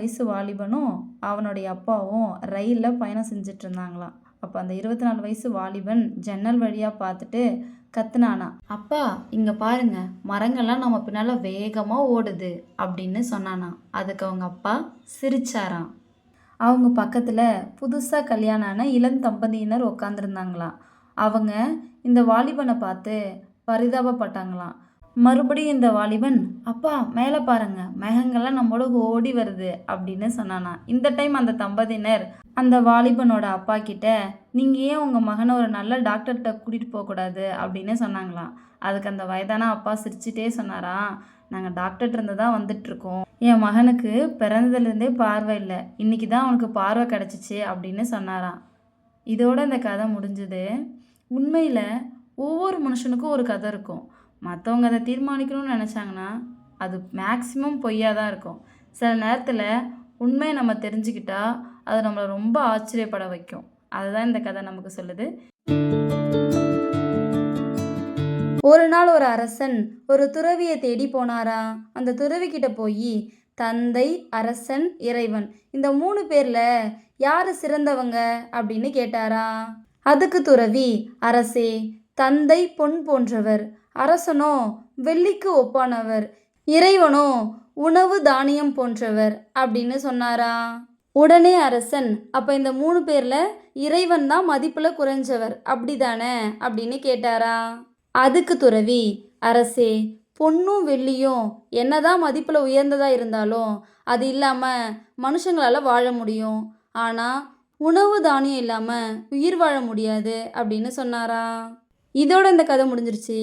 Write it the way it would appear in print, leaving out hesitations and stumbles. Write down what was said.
வயசு வாலிபனும் அவனுடைய அப்பாவும் ரயிலில் பயணம் செஞ்சுட்டு இருந்தாங்களாம். அப்போ அந்த 24 வயசு வாலிபன் ஜன்னல் வழியாக பார்த்துட்டு கத்துனானா, அப்பா இங்கே பாருங்க, மரங்கள்லாம் நம்ம பின்னால் வேகமாக ஓடுது அப்படின்னு சொன்னானா. அதுக்கு அவங்க அப்பா சிரிச்சாராம். அவங்க பக்கத்தில் புதுசாக கல்யாணம் ஆன இளம் தம்பதியினர் உட்காந்துருந்தாங்களாம். அவங்க இந்த வாலிபனை பார்த்து பரிதாபப்பட்டாங்களாம். மறுபடியும் இந்த வாலிபன், அப்பா மேலே பாருங்க, மேகங்கள்லாம் நம்மளோட ஓடி வருது அப்படின்னு சொன்னானா. இந்த டைம் அந்த தம்பதியினர் அந்த வாலிபனோட அப்பா கிட்ட, நீங்கள் ஏன் உங்கள் மகனை ஒரு நல்ல டாக்டர்கிட்ட கூட்டிகிட்டு போகக்கூடாது அப்படின்னு சொன்னாங்களாம். அதுக்கு அந்த வயதான அப்பா சிரிச்சிட்டே சொன்னாராம், நாங்கள் டாக்டர்கிட்ட இருந்து தான் வந்துட்டுருக்கோம். என் மகனுக்கு பிறந்ததுலேருந்தே பார்வை இல்லை, இன்னைக்கு தான் அவனுக்கு பார்வை கிடச்சிச்சு அப்படின்னு சொன்னாராம். இதோட இந்த கதை முடிஞ்சுது. உண்மையில் ஒவ்வொரு மனுஷனுக்கும் ஒரு கதை இருக்கும். மற்றவங்க அதை தீர்மானிக்கணும்னு நினச்சாங்கன்னா அது மேக்ஸிமம் பொய்யாக தான் இருக்கும். சில நேரத்தில் உண்மையை நம்ம தெரிஞ்சுக்கிட்டா அது நம்மளை ரொம்ப ஆச்சரியப்பட வைக்கும். அதுதான் இந்த கதை நமக்கு சொல்லுது. ஒரு நாள் ஒரு அரசன் ஒரு துறவியை தேடி போனாரா. அந்த துறவிக்கிட்ட போய், தந்தை, அரசன், இறைவன், இந்த 3 பேரில் யார் சிறந்தவங்க அப்படின்னு கேட்டாரா. அதுக்கு துறவி, அரசே, தந்தை பொன் போன்றவர், அரசனோ வெள்ளிக்கு ஒப்பானவர், இறைவனோ உணவு தானியம் போன்றவர் அப்படின்னு சொன்னாரா. உடனே அரசன், அப்போ இந்த 3 பேரில் இறைவன் தான் மதிப்பில் குறைஞ்சவர் அப்படிதானே அப்படின்னு கேட்டாரா. அதுக்கு துறவி, அரசே, பொன்னும் வெள்ளியும் என்னதான் மதிப்பில் உயர்ந்ததாக இருந்தாலும் அது இல்லாமல் மனுஷங்களால் வாழ முடியும், ஆனால் உணவு தானியம் இல்லாமல் உயிர் வாழ முடியாது அப்படின்னு சொன்னாரா. இதோட இந்த கதை முடிஞ்சிருச்சு.